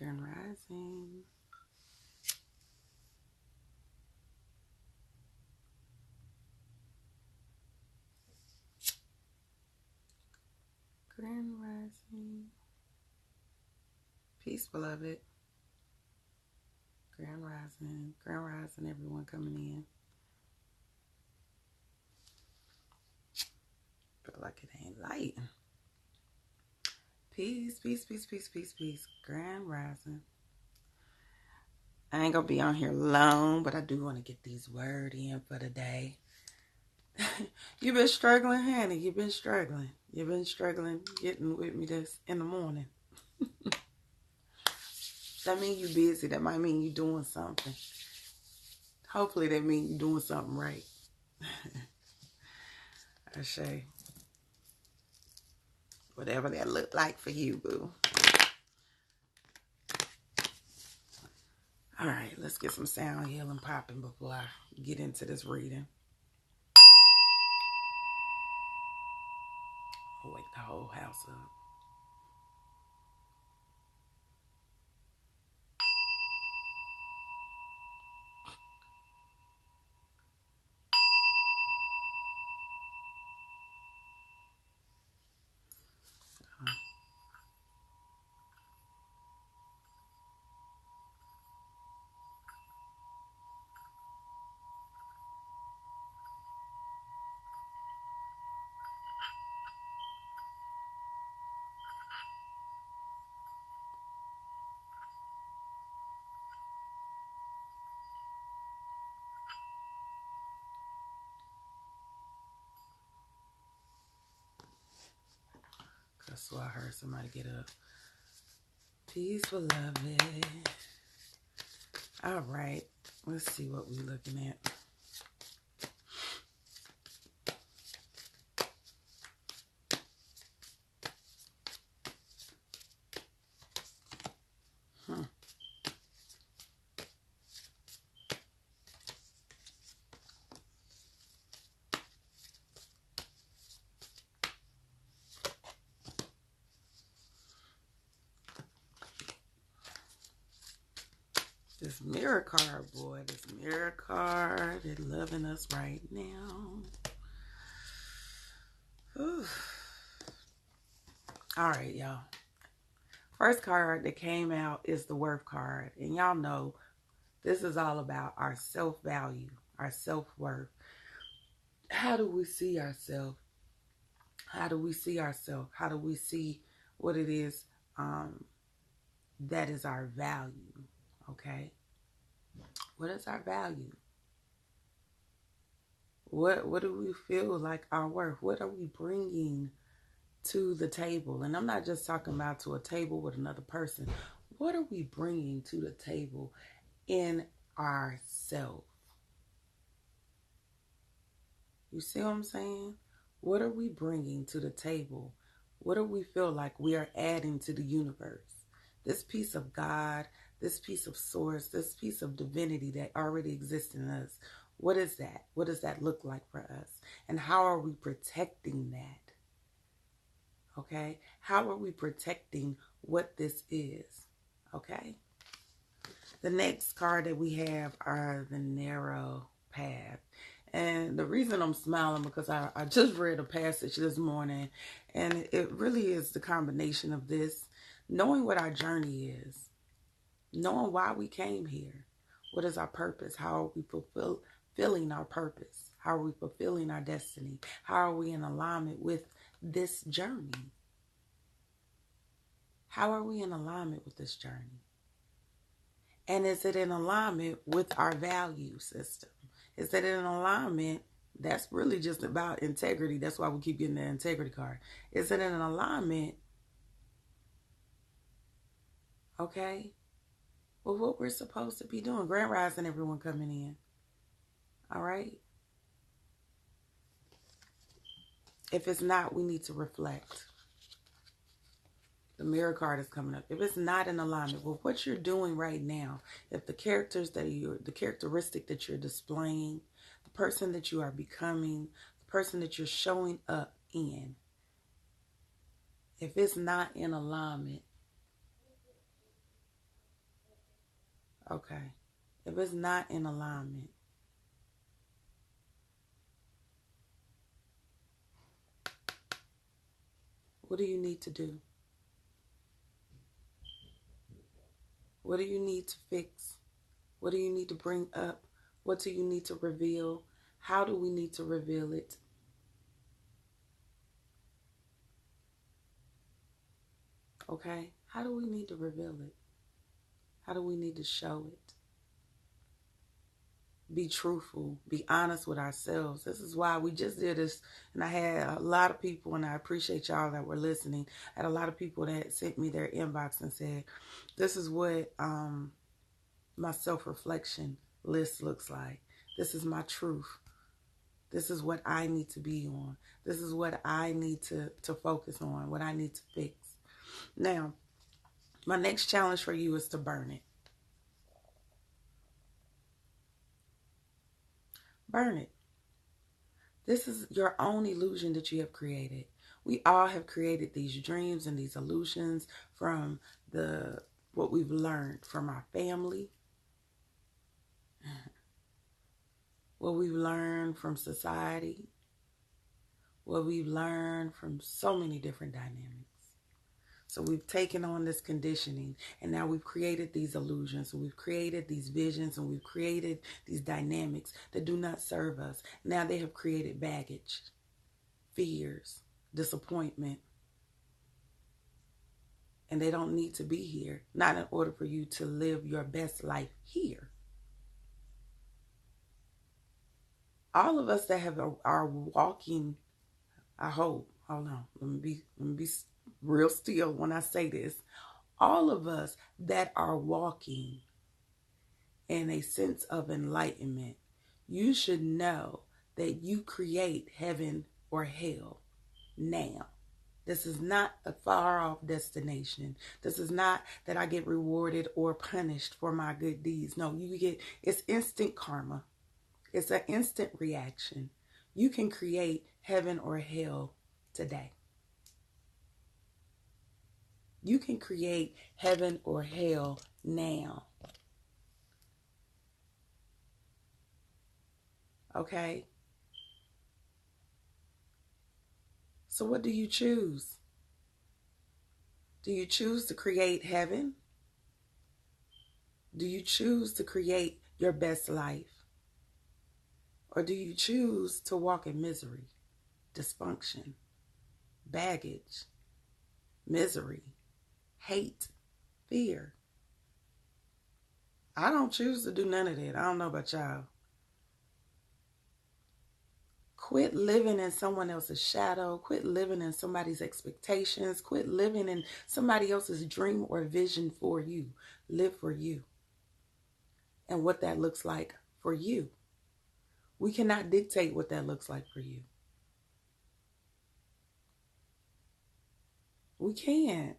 Grand Rising. Grand Rising. Peace, beloved. Grand Rising. Grand Rising, everyone coming in. Feel like it ain't light. Peace, peace, peace, peace, peace, peace. Grand Rising. I ain't gonna be on here long, but I do want to get these words in for the day. You've been struggling, honey. You've been struggling. You've been struggling getting with me this in the morning. That mean you busy. That might mean you doing something. Hopefully that means you doing something right. I say, whatever that look like for you, boo. All right, let's get some sound healing popping before I get into this reading. I'll wake the whole house up. So I heard somebody get up. Peace, beloved. All right, let's see what we're looking at. This mirror card, boy. This mirror card is loving us right now. Whew. All right, y'all. First card that came out is the Worth card. And y'all know this is all about our self-value, our self-worth. How do we see ourselves? How do we see ourselves? How do we see what it is that is our value? Okay? What is our value? What do we feel like our worth? What are we bringing to the table? And I'm not just talking about to a table with another person. What are we bringing to the table in ourselves? You see what I'm saying? What are we bringing to the table? What do we feel like we are adding to the universe? This piece of God, this piece of source, this piece of divinity that already exists in us. What is that? What does that look like for us? And how are we protecting that? Okay? How are we protecting what this is? Okay? The next card that we have are the narrow path. And the reason I'm smiling because I just read a passage this morning, and it really is the combination of this, knowing what our journey is, knowing why we came here, what is our purpose, how are we fulfilling our purpose, how are we fulfilling our destiny, how are we in alignment with this journey, how are we in alignment with this journey, and is it in alignment with our value system? Is that in alignment? That's really just about integrity. That's why we keep getting the integrity card. Is it in an alignment? Okay. Well, what we're supposed to be doing. Grand Rising, everyone coming in. All right. If it's not, we need to reflect. The mirror card is coming up. If it's not in alignment with what you're doing right now, if the characteristic that you're displaying, the person that you are becoming, the person that you're showing up in, if it's not in alignment, Okay. If it's not in alignment, what do you need to do? What do you need to fix? What do you need to bring up? What do you need to reveal? How do we need to reveal it? Okay? How do we need to reveal it? How do we need to show it? Be truthful, be honest with ourselves. This is why we just did this, and I had a lot of people, and I appreciate y'all that were listening. I had a lot of people that sent me their inbox and said, this is what my self-reflection list looks like. This is my truth. This is what I need to be on. This is what I need to focus on, what I need to fix. Now, my next challenge for you is to burn it. Burn it. This is your own illusion that you have created. We all have created these dreams and these illusions from what we've learned from our family, what we've learned from society, what we've learned from so many different dynamics. So we've taken on this conditioning, and now we've created these illusions, and we've created these visions, and we've created these dynamics that do not serve us. Now they have created baggage, fears, disappointment, and they don't need to be here, not in order for you to live your best life here. All of us that are walking, I hope, hold on, let me be real still when I say this. All of us that are walking in a sense of enlightenment, you should know that you create heaven or hell now. This is not a far off destination. This is not that I get rewarded or punished for my good deeds. No, it's instant karma. It's an instant reaction. You can create heaven or hell today. You can create heaven or hell now. Okay? So what do you choose? Do you choose to create heaven? Do you choose to create your best life? Or do you choose to walk in misery, dysfunction, baggage, misery, hate, fear? I don't choose to do none of that. I don't know about y'all. Quit living in someone else's shadow. Quit living in somebody's expectations. Quit living in somebody else's dream or vision for you. Live for you. And what that looks like for you. We cannot dictate what that looks like for you. We can't.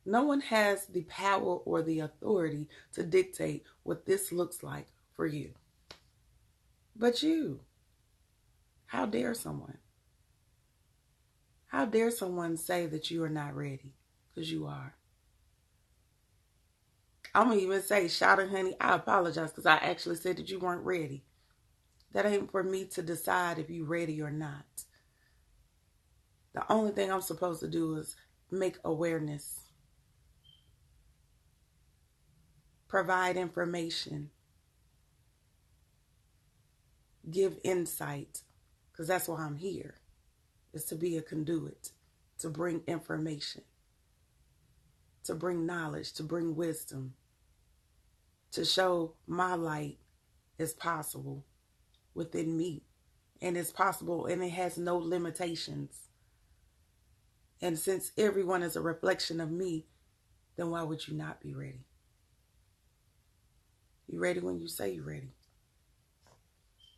No one has the power or the authority to dictate what this looks like for you. But you. How dare someone? How dare someone say that you are not ready? Because you are. I'm going to even say, Shada, honey, I apologize because I actually said that you weren't ready. That ain't for me to decide if you're ready or not. The only thing I'm supposed to do is make awareness, provide information, give insight, because that's why I'm here, is to be a conduit, to bring information, to bring knowledge, to bring wisdom, to show my light is possible within me. And it's possible, and it has no limitations. And since everyone is a reflection of me, then why would you not be ready? You ready when you say you're ready.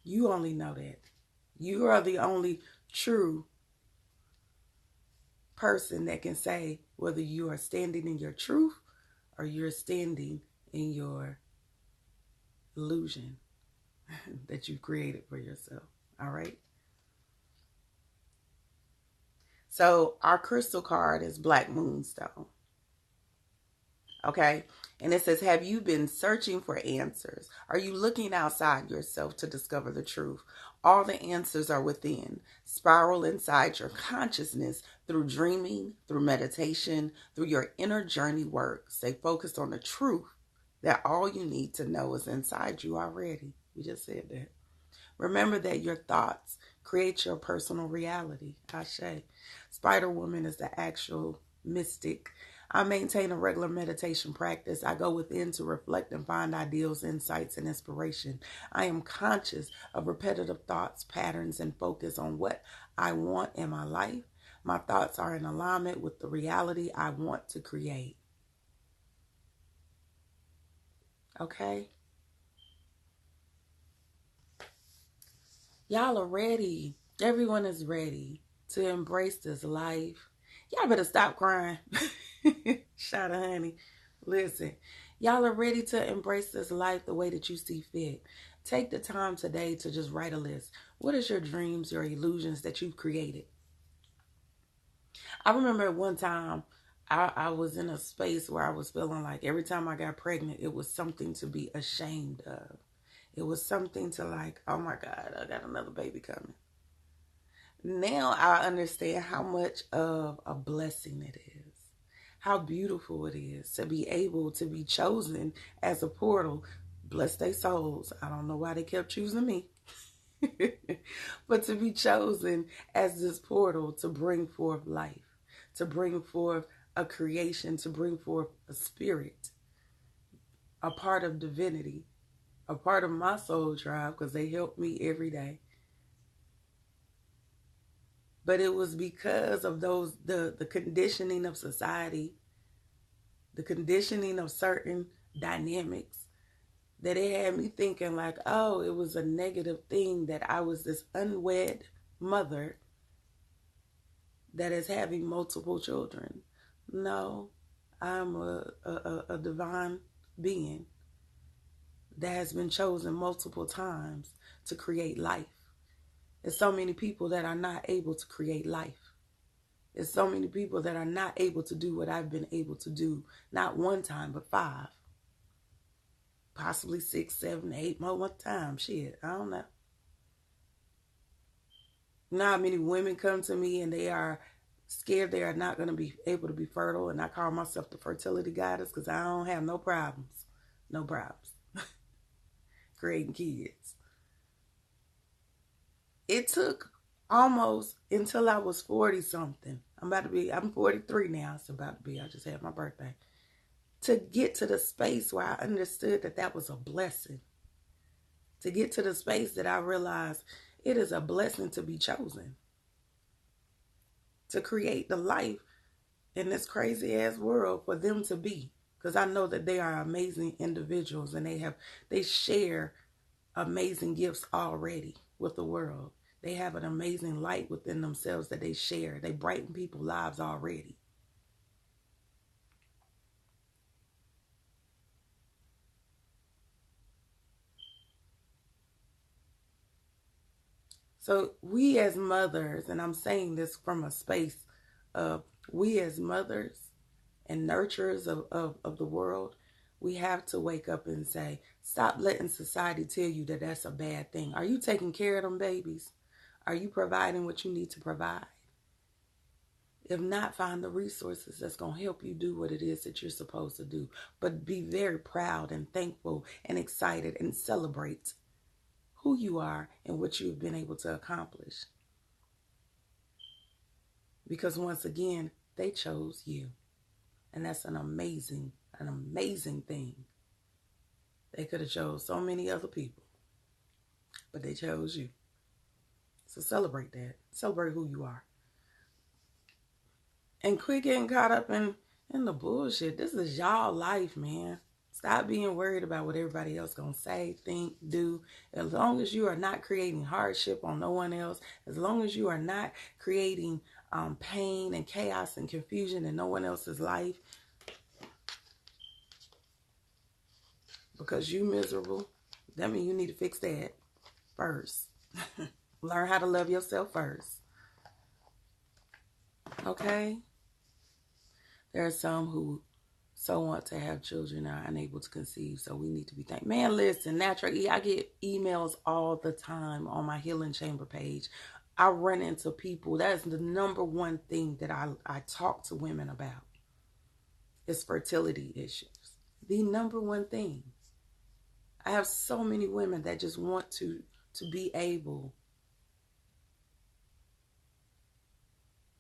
You only know that. You are the only true person that can say whether you are standing in your truth or you're standing in your illusion that you created for yourself. All right? So our crystal card is Black Moonstone. Okay? And it says, have you been searching for answers? Are you looking outside yourself to discover the truth? All the answers are within. Spiral inside your consciousness through dreaming, through meditation, through your inner journey work. Stay focused on the truth that all you need to know is inside you already. We just said that. Remember that your thoughts create your personal reality. Ashe. Spider Woman is the actual mystic. I maintain a regular meditation practice. I go within to reflect and find ideals, insights, and inspiration. I am conscious of repetitive thoughts, patterns, and focus on what I want in my life. My thoughts are in alignment with the reality I want to create. Okay? Y'all are ready. Everyone is ready to embrace this life. Y'all better stop crying. Shot of honey. Listen, y'all are ready to embrace this life the way that you see fit. Take the time today to just write a list. What is your dreams, your illusions that you've created? I remember at one time I was in a space where I was feeling like every time I got pregnant, it was something to be ashamed of. It was something to like, oh my God, I got another baby coming. Now I understand how much of a blessing it is. How beautiful it is to be able to be chosen as a portal. Bless their souls. I don't know why they kept choosing me. But to be chosen as this portal to bring forth life, to bring forth a creation, to bring forth a spirit, a part of divinity, a part of my soul tribe, because they help me every day. But it was because of those the conditioning of society, the conditioning of certain dynamics, that it had me thinking like, oh, it was a negative thing that I was this unwed mother that is having multiple children. No, I'm a divine being that has been chosen multiple times to create life. There's so many people that are not able to create life. There's so many people that are not able to do what I've been able to do, not one time, but 5. Possibly 6, 7, 8 more one time. Shit, I don't know. Not many women come to me and they are scared they are not going to be able to be fertile. And I call myself the fertility goddess because I don't have no problems. No problems. Creating kids. It took almost until I was 40 something. I'm 43 now. It's about to be. I just had my birthday. To get to the space where I understood that that was a blessing. To get to the space that I realized it is a blessing to be chosen. To create the life in this crazy ass world for them to be. Because I know that they are amazing individuals and they share amazing gifts already with the world. They have an amazing light within themselves that they share. They brighten people's lives already. So we as mothers, and I'm saying this from a space of we as mothers and nurturers of the world, we have to wake up and say, stop letting society tell you that that's a bad thing. Are you taking care of them babies? Are you providing what you need to provide? If not, find the resources that's going to help you do what it is that you're supposed to do. But be very proud and thankful and excited and celebrate who you are and what you've been able to accomplish. Because once again, they chose you. And that's an amazing thing. They could have chose so many other people, but they chose you. So celebrate that. Celebrate who you are. And quit getting caught up in the bullshit. This is y'all life, man. Stop being worried about what everybody else gonna say, think, do. As long as you are not creating hardship on no one else, as long as you are not creating pain and chaos and confusion in no one else's life, because you miserable, that means you need to fix that first. Learn how to love yourself first. Okay? There are some who so want to have children are unable to conceive. So we need to be thankful. Man, listen, natural. I get emails all the time on my Healing Chamber page. I run into people. That is the number one thing that I talk to women about is fertility issues. The number one thing. I have so many women that just want to be able